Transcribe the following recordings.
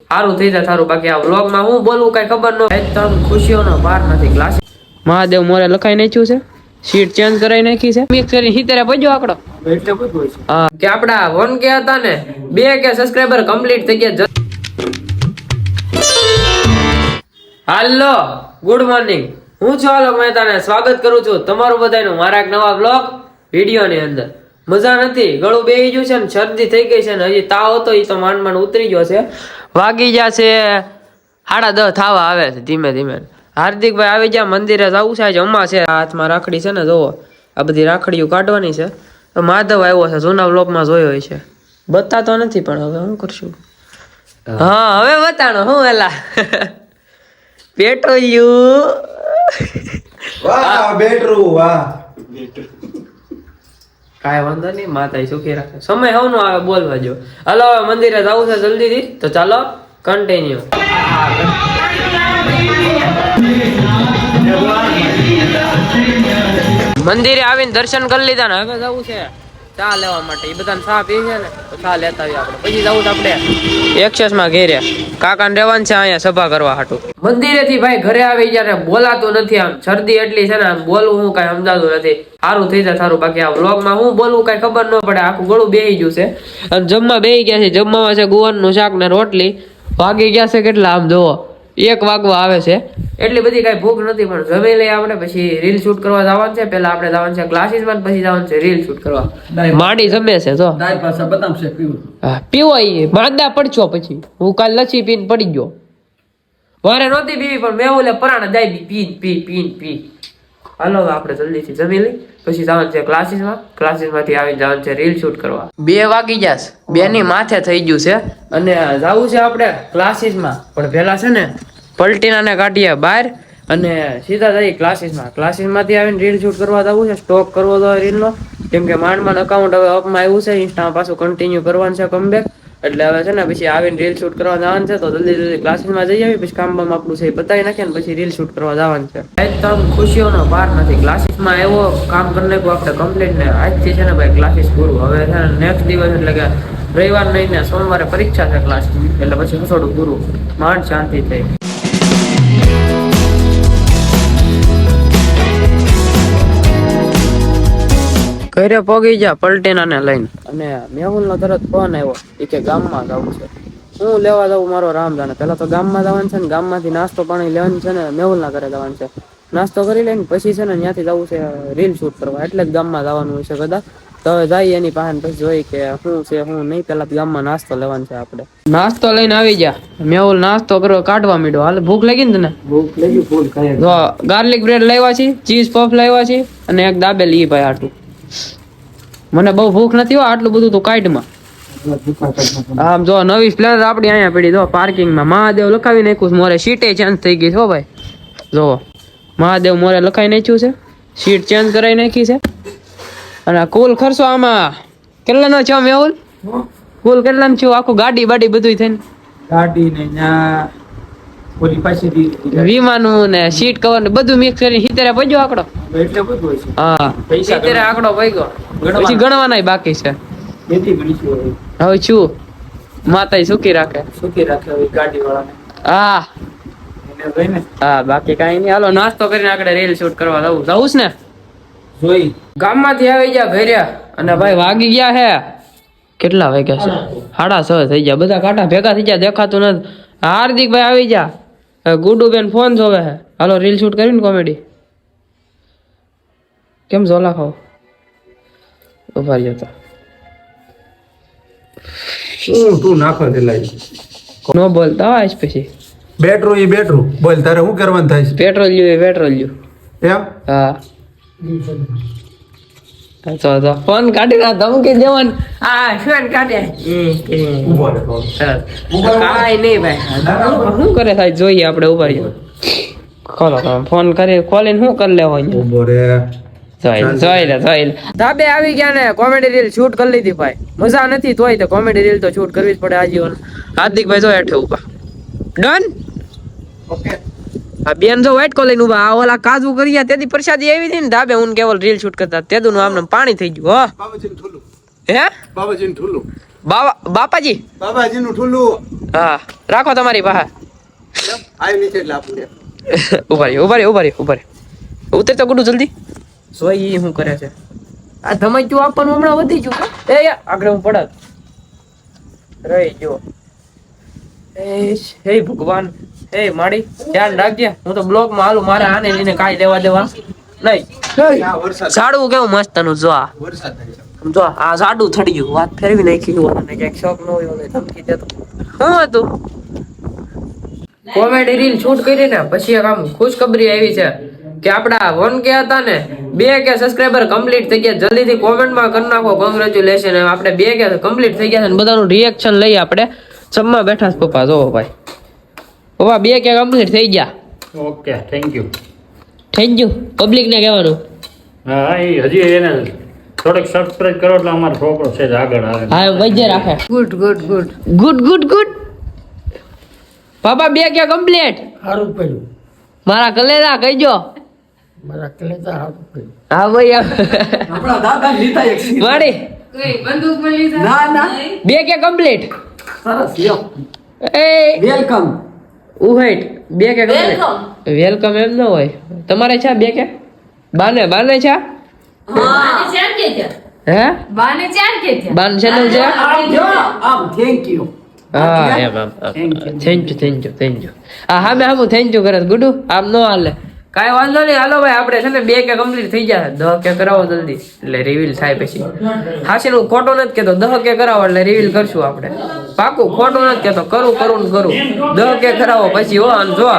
સારું થઈ જાય થારું. બાકી આ વ્લોગ માં હું બોલું કઈ ખબર ન હોય. તમ ખુશીઓનો પાર નથી. ક્લાસ મહાદેવ મોરે લખાઈ નાખ્યું છે, સીટ ચેન્જ કરાવી નાખી છે, મિક્સ કરી હિતરે પજો આકડો એટલે બધું છે. હા કે આપડા 1K હતા ને 2K સબસ્ક્રાઇબર કમ્પ્લીટ થઈ ગયા. હાલો ગુડ મોર્નિંગ, હું છું આલોક મહેતાને સ્વાગત કરું છું તમારું બધાનું મારા એક નવા વ્લોગ વિડીયો ની અંદર. મજા નથી, ગળું બેહી ગયું છે ને શરદી થઈ ગઈ છે ને હજી તાવ હતો એ તો માંડ માંડ ઉતરી ગયો છે. વાગી ગયા છે 10:30 થવા આવે છે ધીમે ધીમે. હાર્દિકભાઈ આવી ગયા, મંદિરે જવું છે, જમવા છે. હાથમાં રાખડી છે ને, જોવો આ બધી રાખડીઓ કાઢવાની છે. માધવ આવ્યો છે, જૂના વ્લોગમાં જોયો છે, બતાતો નથી પણ હવે શું કરશું. હા હવે બતાનો હું એલા પેટ્રોલિયું વાહ બેટરું વાહ કાંઈ વાંધો નહીં, માતા સુખી રાખે. સમય હવનો આવે બોલવા જો. હાલો હવે મંદિરે જવું છે જલ્દીથી, તો ચાલો કન્ટિન્યુ. મંદિરે આવીને દર્શન કરી લીધા ને હવે જવું છે ચા લેવા માટે. એ બધાને ચા પી છે ને તો ચા લેતા આવીએ આપણે. પછી જવું તો આપણે એક્સેસ માં ઘેરે કાકાને રહેવાનું છે અહીંયા સભા કરવા હાટું. મંદિરે થી ભાઈ ઘરે આવી ગયા બોલાતું નથી. આમ શરદી એટલી છે ને આમ બોલવું હું કઈ સમજાતું નથી. સારું થઈ જાય સારું. બાકી આ વ્લોગ માં હું બોલવું કઈ ખબર ન પડે. આખું ગળું બેહી ગયું છે. અને જમવા બેહી ગયા છે. જમવામાં છે ગુવારનું શાક ને રોટલી. વાગી ગયા છે કેટલા આમ જોવો 1 વાગવા આવે છે. એટલી બધી કઈ ભૂખ નથી પણ જમી લઈએ આપણે. પછી રીલ શૂટ કરવા જવાનું છે. પેલા આપણે જવાનું છે ક્લાસીસ માં, પછી જવાનું છે રીલ શૂટ કરવા. માડી જમે છે જો પીવો માંદા પડશો. પછી હું કાલ લચ્છી પીને પડી ગયો. મારે નહોતી પીવી પણ મેં ઓલે પરાણે દાઈ પી. હાલો આપણે જલ્દીથી જમી લઈ પછી જવાનું છે ક્લાસીસ માં. ક્લાસીસ માંથી આવીને જવાનું છે રીલ શૂટ કરવા. 2 વાગી જશે, 2 ની માથે થઈ ગયું છે. અને જવું છે આપણે ક્લાસીસ માં. પણ પેલા છે ને પલટીનાને કાઢીએ બહાર અને સીધા જઈએ ક્લાસીસ માં. ક્લાસીસ માંથી આવીને રીલ શૂટ કરવા જવું છે. સ્ટોક કરવો તો રીલ નો, કેમ કે માંડ અકાઉન્ટ હવે અપમાં આવ્યું છે. ઇન્સ્ટામાં પાછું કન્ટિન્યુ કરવાનું છે કમબેક. એટલે હવે છે ને પછી આવીને રીલ શૂટ કરવા જવાનું છે. તો જલ્દી ક્લાસીસ માં જઈ આવી પછી કામ બામ આપણું છે બતાવી નાખીએ ને પછી રીલ શૂટ કરવા જવાનું છે. તમ ખુશીઓનો પાર નથી. ક્લાસીસ માં એવો કામ કરી નાખ્યું આપણે કમ્પ્લીટ ને. આજથી છે ને ભાઈ ક્લાસીસ પૂરું. હવે છે ને નેક્સ્ટ દિવસ એટલે કે રવિવાર નહીં ને સોમવારે પરીક્ષા છે ક્લાસ. એટલે પછી થોડું પૂરું માંડ શાંતિ થઈ. ઘરે પગી જા પલટીનાને લઈને. અને મેહુલનો તરત ફોન આવ્યો કે ગામમાં જવું છે. હું લેવા જવું મારો રામ જાણે. પેલા તો ગામમાં જવાનું છે ને ગામમાંથી નાસ્તો પાણી લેવાનું છે ને મેહુલના ઘરે જવાનું છે. નાસ્તો કરી લઈને પછી છે ને ત્યાંથી જવું છે રીલ શૂટ કરવા. એટલે જ ગામમાં જવાનું હોય છે કદાચ. તો હવે જઈએ એની પાસે પછી જોઈ કે શું છે શું નહીં. પેલા ગામમાં નાસ્તો લેવાનો છે આપણે. નાસ્તો લઈને આવી ગયા. મેહુલ નાસ્તો કરવા કાઢવા માંડ્યો. હાલ ભૂખ લાગી ને તને? ભૂખ લાગી ફૂલ. ગાર્લિક બ્રેડ લાવ્યા છે, ચીઝ પફ લાવ્યા છે અને એક દાબેલી ભાઈ હાટું. મને બહુ ભૂખ નથી હો. આટલું બધું તો કાઢમાં. આમ જો નવી સ્પ્લેન્ડર આપડી અહીંયા પડી જો પાર્કિંગમાં. મહાદેવ લખાવી નાખ્યું મોરે. સીટે ચેન્જ થઈ ગઈ હો ભાઈ. જો મહાદેવ મોરે લખાઈ નાખ્યું છે, સીટ ચેન્જ કરાવી નાખી છે. અને કુલ ખર્ચો આમાં કેટલાનો છે મેહુલ? કુલ કેટલાનો છે આખું ગાડી બાડી બધું થઈને? ગાડી ને ઓલી પાસેથી વીમાનું ને સીટ કવર ને બધું મિક્સ કરીને 70 પજ્યો આંકડો. એટલે બધું છે. હા 70 આંકડો પગ્યો. પછી ગણવાના બાકી છે. એથી ગણીશું હવે શું માતા સુખી રાખે. સુખી રાખે હવે ગાડી વાળાને. હા એને જોઈને હા બાકી કઈ નહીં. હાલો નાસ્તો કરીને આપણે રીલ શૂટ કરવા જવું ને. જોઈ ગામમાંથી આવી ગયા ઘરે અને ભાઈ વાગી ગયા હે કેટલા વાગ્યા છે? 6:30 થઈ ગયા. બધા કાંટા ભેગા થઈ ગયા, દેખાતું નથી. હાર્દિકભાઈ આવી ગયા. ગુડુબેન ફોન જોવે હે. હાલો રીલ શૂટ કરીને કોમેડી. કેમ ઝોલા ખાવ ઉભા રહ્યો તો તું નાખો લાઈ નો બોલતા આજ પછી. બેટરું બોલ તારે શું કરવાનું થાય છે? પેટ્રોલ એમ હા તો ફોન કાઢી ના ધમકી દેવાનું. આ ફોન કાઢે કાઈ નહીં ભાઈ. શું કરે સાહેબ જોઈએ આપણે ઉભા રહ્યો. ખોલો ફોન કરી ખોલીને શું કરી લેવો? જોઈ લે ધાબે આવી ગયા ને કોમેડી રીલ શૂટ કરી લીધી ભાઈ. મજા નથી તોય તો કોમેડી રીલ તો શૂટ કરવી જ પડે આજીવન. હાર્દિકભાઈ જો હેઠે ઉભા. Done okay. આ બેન જો વ્હાઈટ કોલર ઉભા. આ ઓલા કાજુ કર્યા તેથી પ્રસાદી આવી હતી ને ધાબે હું કેવલ રીલ શૂટ કરતા તેદું આમને પાણી થઈ ગયું. હો બાબાજીનું ઠુલું. હે બાબાજીનું ઠુલું. બાપાજી બાબાજી નું ઠુલ્લું હા રાખો તમારી પાસે આવી નીચે એટલે આપણે ઉભા ઉતર તો ગુડું જલ્દી સોઈ શું કરે છે આ ધમાક્યું આપવાનું હમણાં વધી ગયું એ આગળ હું પડત રહી જો હે ભગવાન હે માડી ધ્યાન રાખજે હું તો બ્લોક માં હાલું મારે આને લઈને કાંઈ લેવા દેવા નહીં ઝાડવું કેવું મસ્ત નું જો આ વરસાદ થાય છે. જો આ ઝાડું થડી ગયું વાત ફેરવી નાખી અને ક્યાંક શોખ ન હોય તો ધમકી દેતો શું હતું કોમેડી રીલ શૂટ કરીને પછી એક આમ ખુશખબરી આવી છે કે આપડા 1K હતા ને 2K સબસ્ક્રાઇબર કમ્પ્લીટ થઈ ગયા જલ્દીથી કોમેન્ટમાં કરી નાખો કોંગ્રેચ્યુલેશન આપણે 2K કમ્પ્લીટ થઈ ગયા છે અને બધાનું રિએક્શન લઈ આપણે જમવા બેઠા છે પપ્પા જોવો ભાઈ પપ્પા 2K કમ્પ્લીટ થઈ ગયા okay thank you thank you public ને કહેવાનું હા એ હજી એને થોડોક સબસ્ક્રાઇબ કરો એટલે અમારો છોકરો છે જ આગળ આવે હા વજ્જે રાખે ગુડ પાપા 2K કમ્પ્લીટ સારું પડ્યું મારા કલેજા કહીજો મારા કલેજા સારું પડ્યું હા ભાઈ આપણા દાદા લીધા એક સીટ. માડી ના ના 2K કમ્પ્લીટ સરસ લ્યો એ વેલકમ ઉહેટ 2K કમ્પ્લીટ વેલકમ એમ ન હોય તમારે છે 2K બાને છે હે બાન ચેનલ છે આમ થેન્ક યુ હા એમ થેન્ક યુ હા મેં થેન્ક યુ કરે ગુડુ આમ નો હાલે કાંઈ વાંધો નહીં હાલો ભાઈ આપણે છે ને 2K કમ્પ્લીટ થઈ ગયા 10K કરાવો જલ્દી એટલે રિવીલ થાય પછી હાસી હું ખોટો નથી કેતો 10K કરાવો એટલે રિવીલ કરશું આપણે પાકું ખોટું નથી કેતો કરું 10K કરાવો પછી હો અને જો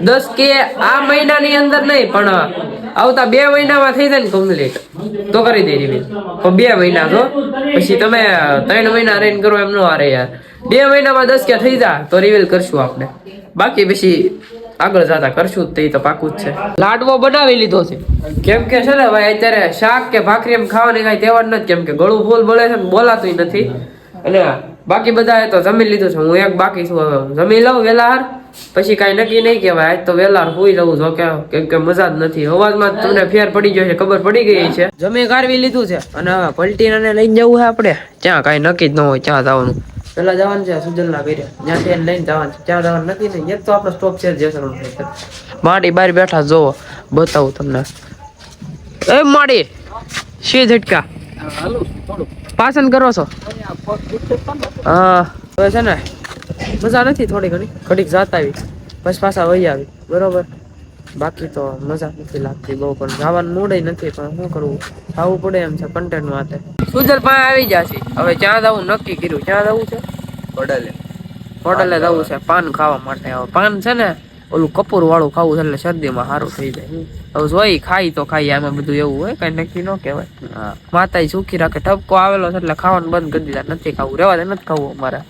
10K આ મહિનાની અંદર નહીં પણ આવતા 2 મહિનામાં થઈ જાય ને કમ્પ્લીટ તો કરી દે રિવીલ તો 2 મહિના તો પછી તમે 3 મહિના રહીને કરો એમ નો હારે યાર 2 મહિનામાં 10K થઈ જાય તો રિવીલ કરશું આપણે બાકી પછી આગળ જતા કરશું જ તે તો પાકું જ છે લાડવો બનાવી લીધો છે કેમ કે છે ને ભાઈ અત્યારે શાક કે ભાખરી એમ ખાવાની કઈ તહેવાર નથી કેમ કે ગળું ફૂલ બોલે છે ને બોલાતું નથી અને બાકી બધા તો જમી લીધું છે હું એક બાકી છું હવે હું જમી લઉં વેલાહાર પછી કઈ નક્કી નહીં કહેવાય આજ તો વેલાહાર સુઈ લઉં જો કેમ કે મજા જ નથી અવાજમાં તમને ફેર પડી ગયો છે ખબર પડી ગઈ છે જમી કાઢવી લીધું છે અને હવે પલટીને લઈને જવું છે આપણે ત્યાં કઈ નક્કી જ ન હોય ત્યાં જવાનું પેલા જવાનું છે સુજલના ઘરે ત્યાંથી એને લઈને જવાનું છે ત્યાં જવાનું નથી ને એક તો આપણો સ્ટોપ છે જેસર માડી બહાર બેઠા જોવો બતાવું તમને એ માડી શી ઝટકા પાસન કરો છો હા હવે છે ને મજા નથી થોડી ઘડીક જાત આવી પછી પાછા વહી આવી બરોબર બાકી તો મજા નથી લાગતી બહુ પણ જવાનું મૂડ નથી પણ શું કરવું આવવું પડે એમ છે કન્ટેન્ટ માટે સુજલ પાસે આવી જશે હવે ત્યાં જવું નક્કી કર્યું ક્યાં જવું છે હોટલે જવું છે પાન ખાવા માટે હવે પાન છે ને ઓલું કપૂર વાળું ખાવું છે એટલે શરદીમાં સારું થઈ જાય હવે જોઈ ખાઈ તો ખાઈ આમાં બધું એવું હોય કઈ નક્કી ન કહેવાય માતા સુખી રાખે ઠપકો આવેલો છે એટલે ખાવાનું બંધ કરી દીધા નથી ખાવું રેવા દે નથી ખાવું અમારે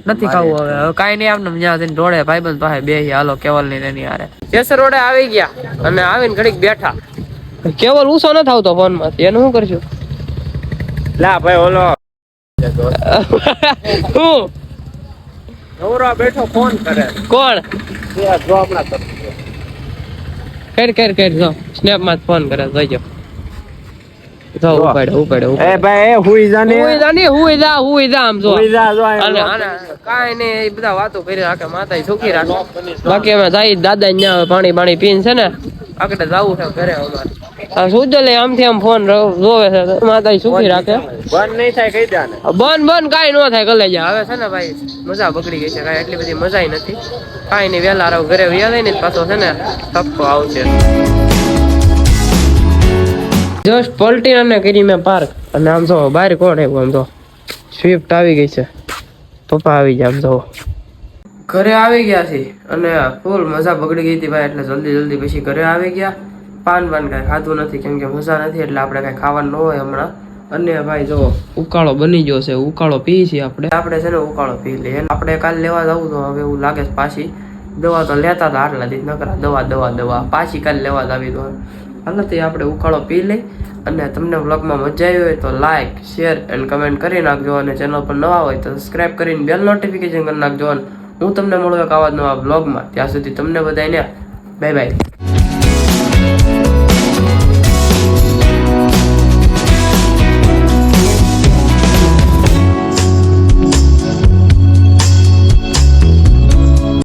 નથી ખાવું હવે કાંઈ નહીં આમને ત્યાં જઈને રોડે ભાઈબંધ પાસે બેસી હાલો કેવલ ની એની હારે જેસર રોડે આવી ગયા અને આવીને ઘડીક બેઠા કેવલ ઊંચો ન થાવતો ફોન માંથી એનું શું કરશું લા ભાઈ ઓલો હું નવરા બેઠો ફોન કરે કોણ જો આપણા કર જો સ્નેપ માં ફોન કરે જોઈજો જો ઉપાડે એ ભાઈ હુઈ જાને હુઈ જા આમ જો હુઈ જા જો અને કાઈ ને એ બધા વાતો કરી રાખે માતા સુખી રાખે બાકી અમે જાય દાદા ન્યા પાણી પીને છે ને આગળ જવું છે ઘરે અમારે આ સુજલે આમથી આમ ફોન જોવે છે માતા સુખી રાખે બંધ નહીં થાય કહી દે ને બંધ કાઈ ન થાય કલે જા હવે છે ને ભાઈ મજા બગડી ગઈ છે કાઈ એટલી બધી મજા નથી કાઈ નહીં વેલા રહો ઘરે વ્યા જાય ને પાછો છે ને થપ્પો આવશે જસ્ટ પલટી અને કરી મેં પાર્ક અને આમ જો બહાર કોણ આવ્યું આમ તો સ્વિફ્ટ આવી ગઈ છે પપ્પા આવી ગયા આમ જો ઘરે આવી ગયા છે અને ફૂલ મજા બગડી ગઈ હતી ભાઈ એટલે જલ્દી પછી ઘરે આવી ગયા પાન કાંઈ ખાધું નથી કેમ કે મજા નથી એટલે આપણે કાંઈ ખાવાનું ન હોય હમણાં અને ભાઈ જો ઉકાળો બની ગયો છે ઉકાળો પી છીએ આપણે છે ને ઉકાળો પી લઈએ આપણે કાલે લેવા જવું તો હવે એવું લાગે છે પાછી દવા તો લેતા હતા આટલા દી નકરા દવા પાછી કાલે લેવા જ આવી તો હાલથી આપણે ઉકાળો પી લઈ અને તમને વ્લોગમાં મજા આવી હોય તો લાઈક શેર એન્ડ કમેન્ટ કરી નાખજો અને ચેનલ પર નવા હોય તો સબસ્ક્રાઇબ કરીને બેલ નોટિફિકેશન કરી નાખજો અને હું તમને મળું એક આવા નવા વ્લોગમાં ત્યાં સુધી તમને બધાને બાય બાય